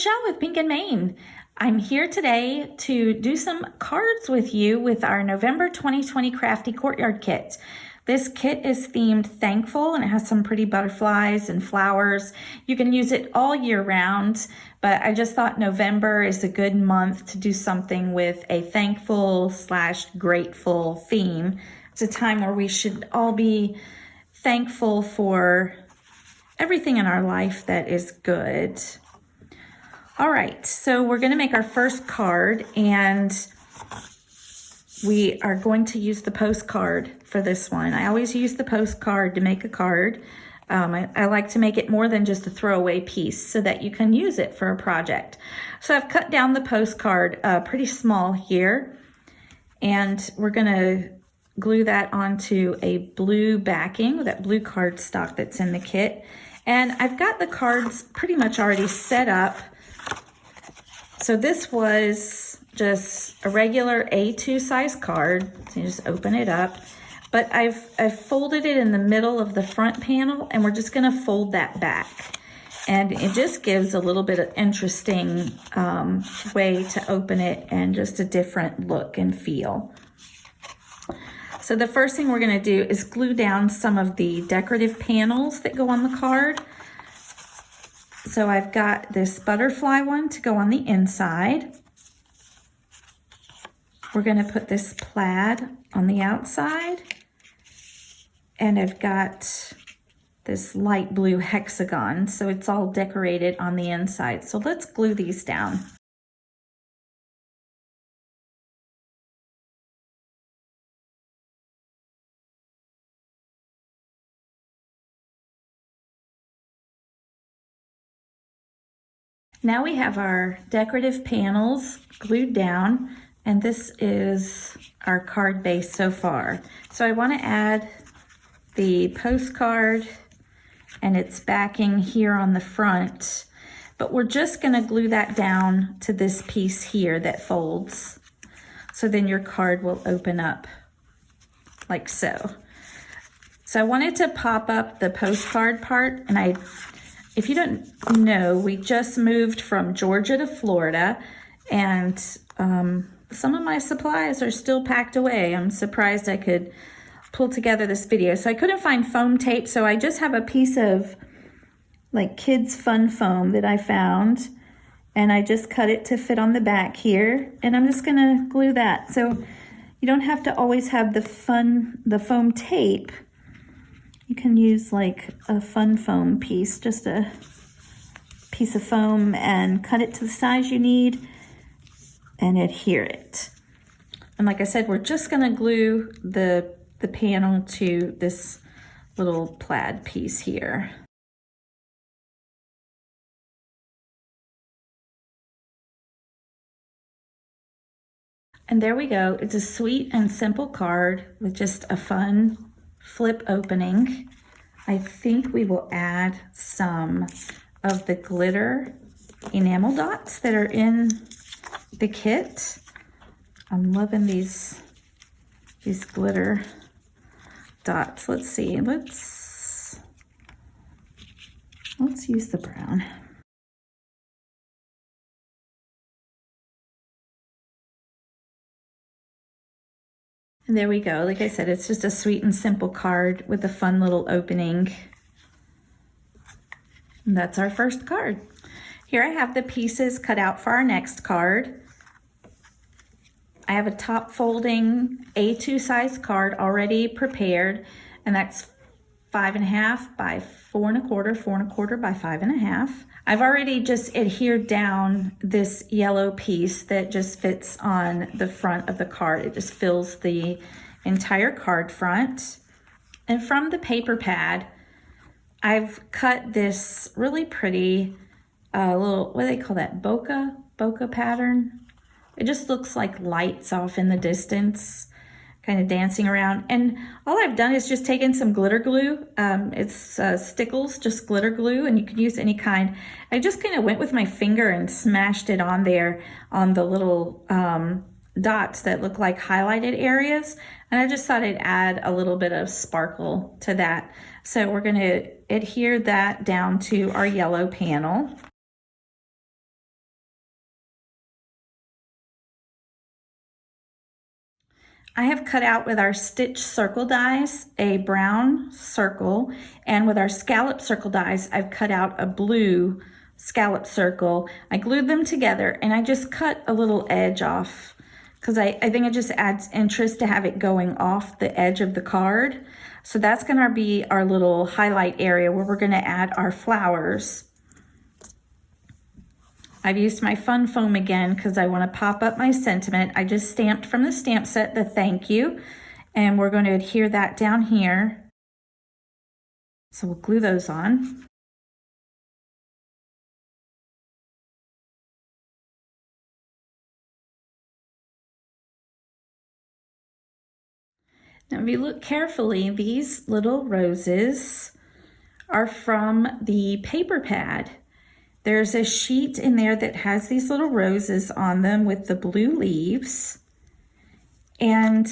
Michelle with Pink and Maine. I'm here today to do some cards with you with our November 2020 Crafty Courtyard kit. This kit is themed thankful and it has some pretty butterflies and flowers. You can use it all year round, but I just thought November is a good month to do something with a thankful / grateful theme. It's a time where we should all be thankful for everything in our life that is good. All right, so we're going to make our first card, and we are going to use the postcard for this one. I always use the postcard to make a card. I like to make it more than just a throwaway piece so that you can use it for a project. So I've cut down the postcard pretty small here, and we're going to glue that onto a blue backing with that blue cardstock that's in the kit. And I've got the cards pretty much already set up. So this was just a regular A2 size card. So you just open it up. But I've folded it in the middle of the front panel, and we're just gonna fold that back. And it just gives a little bit of interesting way to open it and just a different look and feel. So the first thing we're gonna do is glue down some of the decorative panels that go on the card. So I've got this butterfly one to go on the inside. We're going to put this plaid on the outside. And I've got this light blue hexagon, so it's all decorated on the inside. So let's glue these down. Now we have our decorative panels glued down, and this is our card base so far. So I want to add the postcard and its backing here on the front, but we're just going to glue that down to this piece here that folds. So then your card will open up like so. So I wanted to pop up the postcard part, and if you don't know, we just moved from Georgia to Florida, and some of my supplies are still packed away. I'm surprised I could pull together this video. So I couldn't find foam tape, so I just have a piece of like kids fun foam that I found, and I just cut it to fit on the back here, and I'm just gonna glue that. So you don't have to always have the foam tape. You can use like a fun foam piece, just a piece of foam, and cut it to the size you need and adhere it. And like I said, we're just gonna glue the panel to this little plaid piece here. And there we go. It's a sweet and simple card with just a fun flip opening. I think we will add some of the glitter enamel dots that are in the kit. I'm loving these glitter dots. Let's see, let's use the brown. And there we go. Like I said, it's just a sweet and simple card with a fun little opening. And that's our first card. Here I have the pieces cut out for our next card. I have a top folding A2 size card already prepared, and that's 5.5 by 4.25, 4.25 by 5.5. I've already just adhered down this yellow piece that just fits on the front of the card. It just fills the entire card front. And from the paper pad, I've cut this really pretty little, what do they call that, bokeh pattern. It just looks like lights off in the distance, kind of dancing around. And all I've done is just taken some glitter glue. It's Stickles, just glitter glue, and you can use any kind. I just kind of went with my finger and smashed it on there on the little dots that look like highlighted areas. And I just thought I'd add a little bit of sparkle to that. So we're going to adhere that down to our yellow panel. I have cut out with our stitch circle dies a brown circle, and with our scallop circle dies, I've cut out a blue scallop circle. I glued them together and I just cut a little edge off because I think it just adds interest to have it going off the edge of the card. So that's gonna be our little highlight area where we're gonna add our flowers. I've used my fun foam again because I want to pop up my sentiment. I just stamped from the stamp set the thank you, and we're going to adhere that down here. So we'll glue those on. Now if you look carefully, these little roses are from the paper pad. There's a sheet in there that has these little roses on them with the blue leaves. And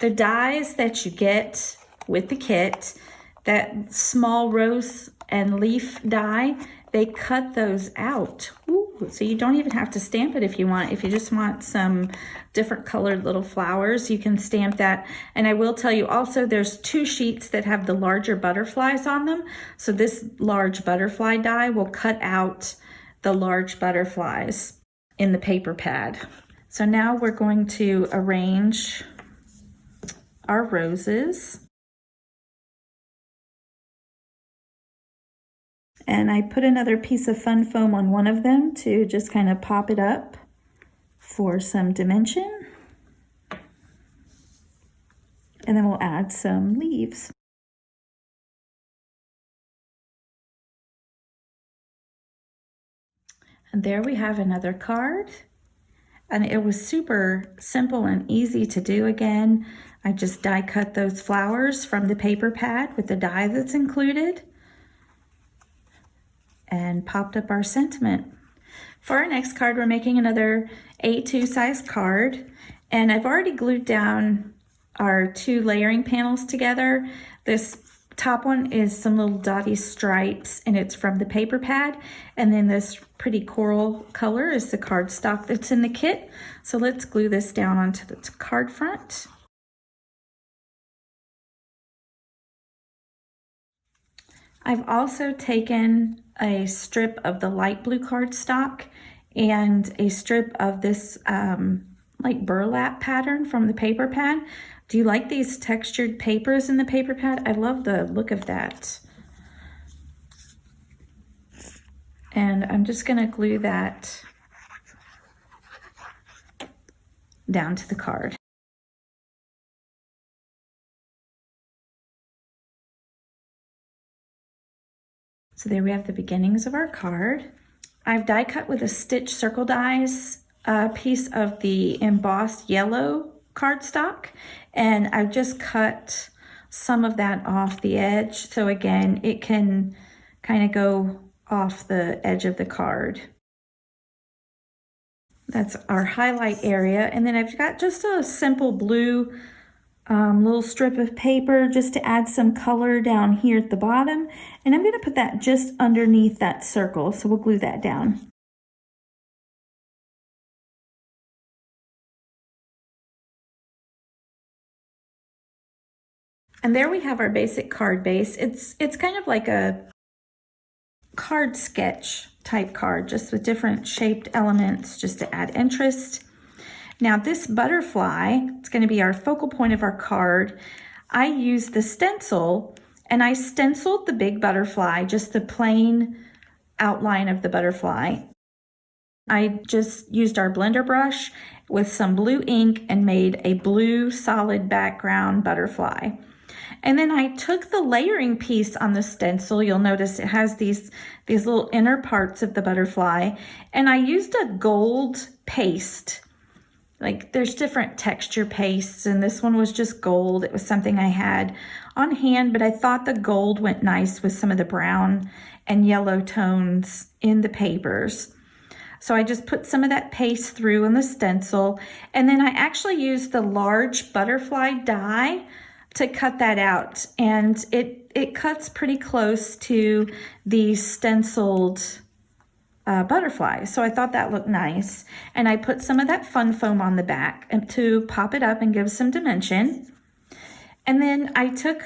the dies that you get with the kit, that small rose and leaf die, they cut those out. Ooh, so you don't even have to stamp it if you want. If you just want some different colored little flowers, you can stamp that. And I will tell you also, there's 2 sheets that have the larger butterflies on them. So this large butterfly die will cut out the large butterflies in the paper pad. So now we're going to arrange our roses. And I put another piece of fun foam on one of them to just kind of pop it up for some dimension. And then we'll add some leaves. And there we have another card. And it was super simple and easy to do again. I just die cut those flowers from the paper pad with the die that's included, and popped up our sentiment. For our next card, we're making another A2 size card, and I've already glued down our 2 layering panels together. This top one is some little dotty stripes, and it's from the paper pad, and then this pretty coral color is the cardstock that's in the kit. So let's glue this down onto the card front. I've also taken a strip of the light blue cardstock and a strip of this like burlap pattern from the paper pad. Do you like these textured papers in the paper pad? I love the look of that. And I'm just gonna glue that down to the card. So there we have the beginnings of our card. I've die cut with a stitch circle dies a piece of the embossed yellow cardstock, and I've just cut some of that off the edge. So again, it can kind of go off the edge of the card. That's our highlight area. And then I've got just a simple blue little strip of paper just to add some color down here at the bottom. And I'm going to put that just underneath that circle. So we'll glue that down. And there we have our basic card base. It's kind of like a card sketch type card, just with different shaped elements just to add interest. Now this butterfly, it's going to be our focal point of our card. I used the stencil, and I stenciled the big butterfly, just the plain outline of the butterfly. I just used our blender brush with some blue ink and made a blue solid background butterfly. And then I took the layering piece on the stencil. You'll notice it has these little inner parts of the butterfly, and I used a gold paste. Like there's different texture pastes, and this one was just gold. It was something I had on hand, but I thought the gold went nice with some of the brown and yellow tones in the papers. So I just put some of that paste through on the stencil, and then I actually used the large butterfly die to cut that out, and it cuts pretty close to the stenciled butterfly. So I thought that looked nice. And I put some of that fun foam on the back to pop it up and give some dimension. And then I took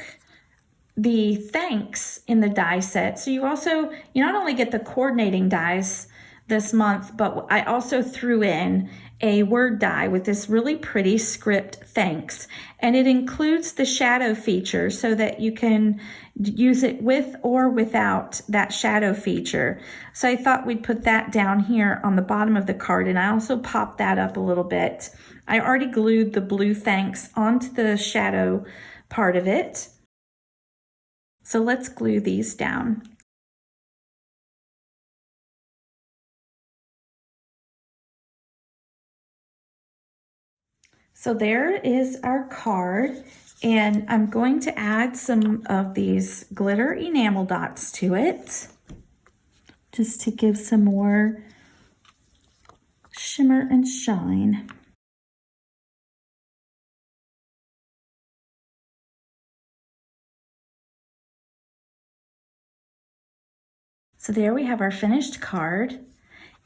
the thanks in the die set. So you not only get the coordinating dies this month, but I also threw in a word die with this really pretty script thanks. And it includes the shadow feature so that you can use it with or without that shadow feature. So I thought we'd put that down here on the bottom of the card, and I also popped that up a little bit. I already glued the blue thanks onto the shadow part of it. So let's glue these down. So there is our card, and I'm going to add some of these glitter enamel dots to it, just to give some more shimmer and shine. So there we have our finished card.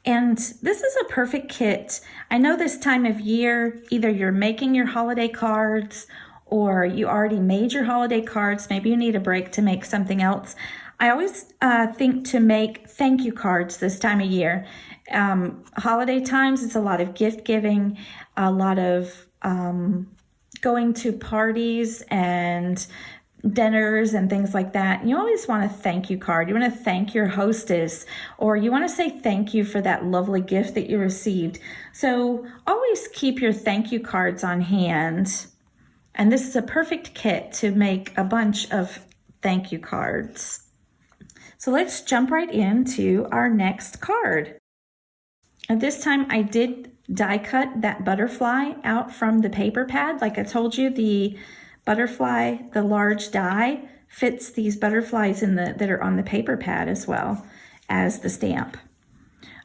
And this is a perfect kit. I know this time of year, either you're making your holiday cards or you already made your holiday cards. Maybe you need a break to make something else. I always think to make thank you cards this time of year. Holiday times, it's a lot of gift giving, a lot of going to parties and dinners and things like that. And you always want a thank you card. You want to thank your hostess, or you want to say thank you for that lovely gift that you received. So always keep your thank you cards on hand. And this is a perfect kit to make a bunch of thank you cards. So let's jump right into our next card. And this time I did die cut that butterfly out from the paper pad. Like I told you, the butterfly, the large die, fits these butterflies that are on the paper pad as well as the stamp.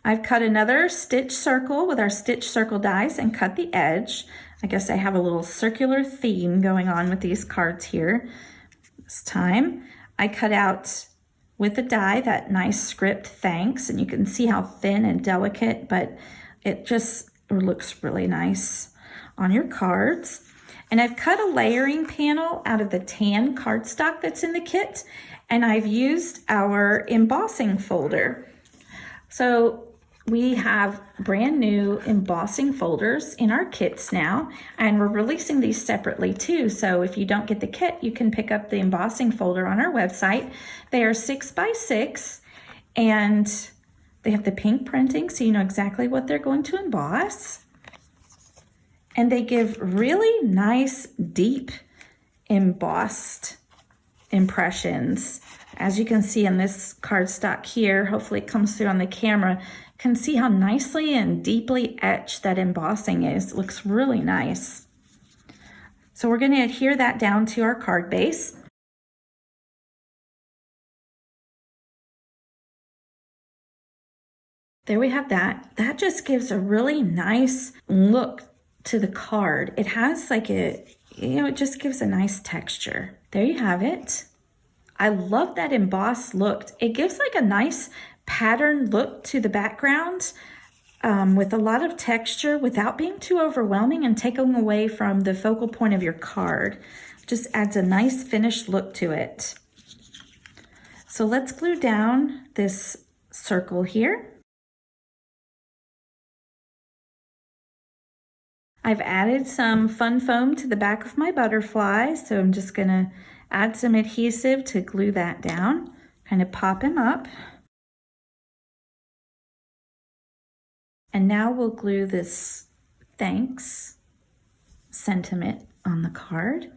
I've cut another stitch circle with our stitch circle dies and cut the edge. I guess I have a little circular theme going on with these cards here. This time I cut out with the die that nice script thanks, and you can see how thin and delicate, but it just looks really nice on your cards. And I've cut a layering panel out of the tan cardstock that's in the kit, and I've used our embossing folder. So we have brand new embossing folders in our kits now, and we're releasing these separately too. So if you don't get the kit, you can pick up the embossing folder on our website. They are 6 by 6, and they have the pink printing, so you know exactly what they're going to emboss. And they give really nice, deep, embossed impressions. As you can see in this cardstock here, hopefully it comes through on the camera, you can see how nicely and deeply etched that embossing is. It looks really nice. So we're going to adhere that down to our card base. There we have that. That just gives a really nice look to the card. It has like it just gives a nice texture. There you have it. I love that embossed look. It gives like a nice pattern look to the background with a lot of texture without being too overwhelming and taking away from the focal point of your card. Just adds a nice finished look to it. So let's glue down this circle here. I've added some fun foam to the back of my butterfly, so I'm just going to add some adhesive to glue that down, kind of pop him up. And now we'll glue this thanks sentiment on the card.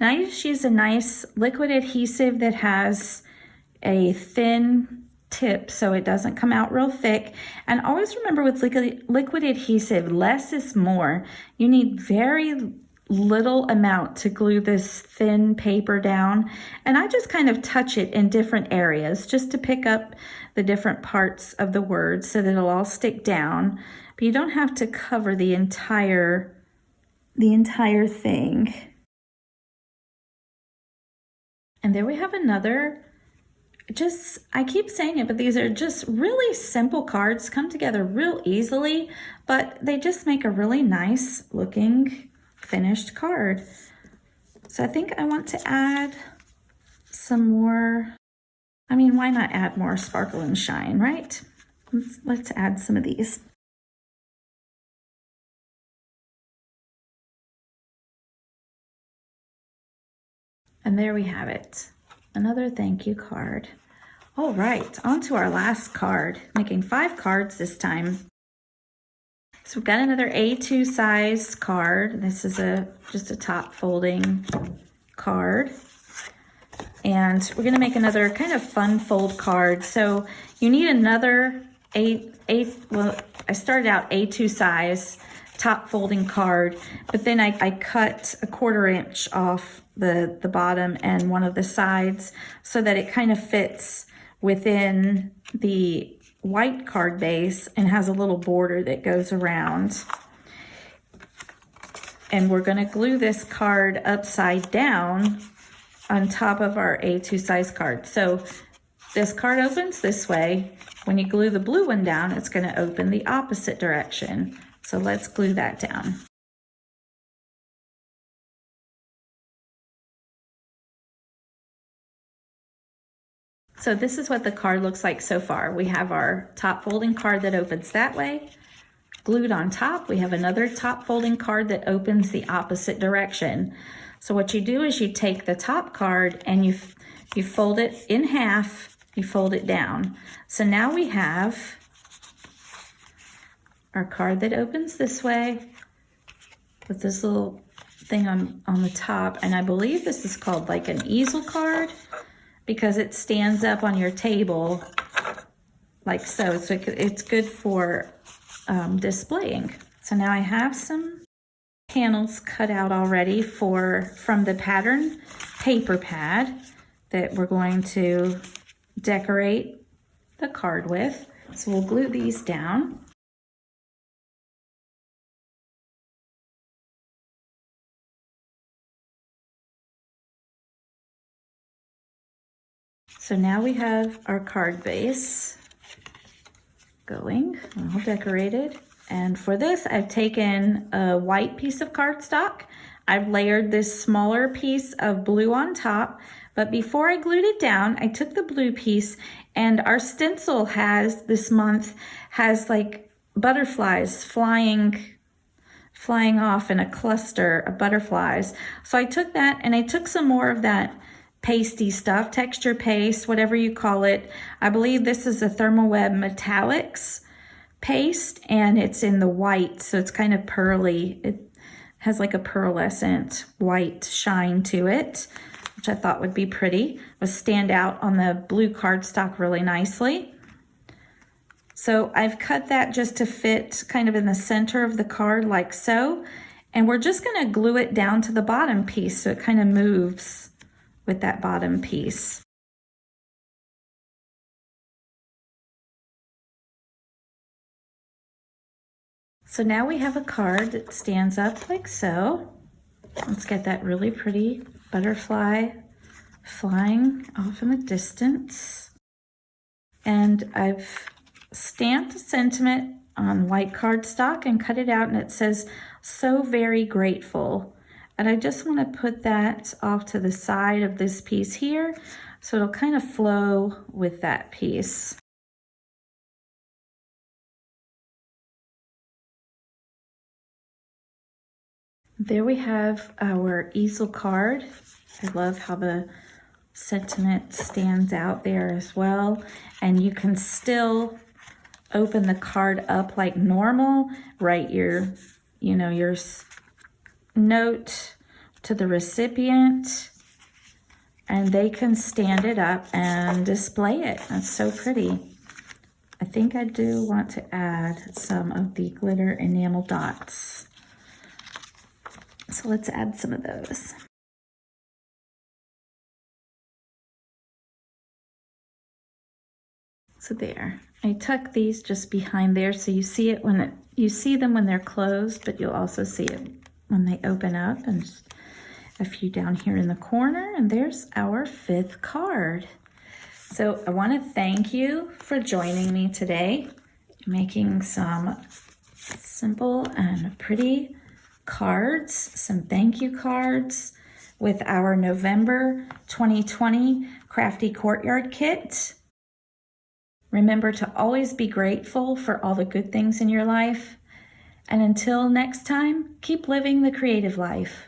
And I just use a nice liquid adhesive that has a thin tip so it doesn't come out real thick. And always remember with liquid adhesive, less is more. You need very little amount to glue this thin paper down. And I just kind of touch it in different areas just to pick up the different parts of the words so that it'll all stick down. But you don't have to cover the entire thing. And there we have another, I keep saying it, but these are just really simple cards, come together real easily, but they just make a really nice looking finished card. So I think I want to add some more, I mean, why not add more sparkle and shine, right? Let's add some of these. And there we have it, another thank you card. All right, on to our last card, making 5 cards this time. So we've got another A2 size card. This is just a top folding card. And we're gonna make another kind of fun fold card. So you need another well, I started out A2 size top folding card, but then I cut a 1/4 inch off the bottom and one of the sides so that it kind of fits within the white card base and has a little border that goes around. And we're going to glue this card upside down on top of our A2 size card. So this card opens this way. When you glue the blue one down, it's going to open the opposite direction. So let's glue that down. So this is what the card looks like so far. We have our top folding card that opens that way. Glued on top, we have another top folding card that opens the opposite direction. So what you do is you take the top card and you fold it in half, you fold it down. So now we have our card that opens this way with this little thing on the top. And I believe this is called like an easel card, because it stands up on your table like so. So it's good for displaying. So now I have some panels cut out already from the pattern paper pad that we're going to decorate the card with. So we'll glue these down. So now we have our card base going, all decorated. And for this, I've taken a white piece of cardstock. I've layered this smaller piece of blue on top, but before I glued it down, I took the blue piece, and our stencil this month has like butterflies flying off in a cluster of butterflies. So I took that and I took some more of that pasty stuff, texture paste, whatever you call it. I believe this is a Thermoweb Metallics paste, and it's in the white, so it's kind of pearly. It has like a pearlescent white shine to it, which I thought would be pretty. It would stand out on the blue cardstock really nicely. So I've cut that just to fit kind of in the center of the card like so, and we're just going to glue it down to the bottom piece so it kind of moves with that bottom piece. So now we have a card that stands up like so. Let's get that really pretty butterfly flying off in the distance. And I've stamped a sentiment on white cardstock and cut it out, and it says, "So very grateful." And I just want to put that off to the side of this piece here, so it'll kind of flow with that piece. There we have our easel card. I love how the sentiment stands out there as well. And you can still open the card up like normal, write your note to the recipient, and they can stand it up and display it. That's so pretty. I think I do want to add some of the glitter enamel dots. So let's add some of those. So there, I tuck these just behind there so you see it you see them when they're closed, but you'll also see it when they open up. And a few down here in the corner, and there's our 5th card. So I want to thank you for joining me today, making some simple and pretty cards, some thank you cards with our November 2020 Crafty Courtyard kit. Remember to always be grateful for all the good things in your life. And until next time, keep living the creative life.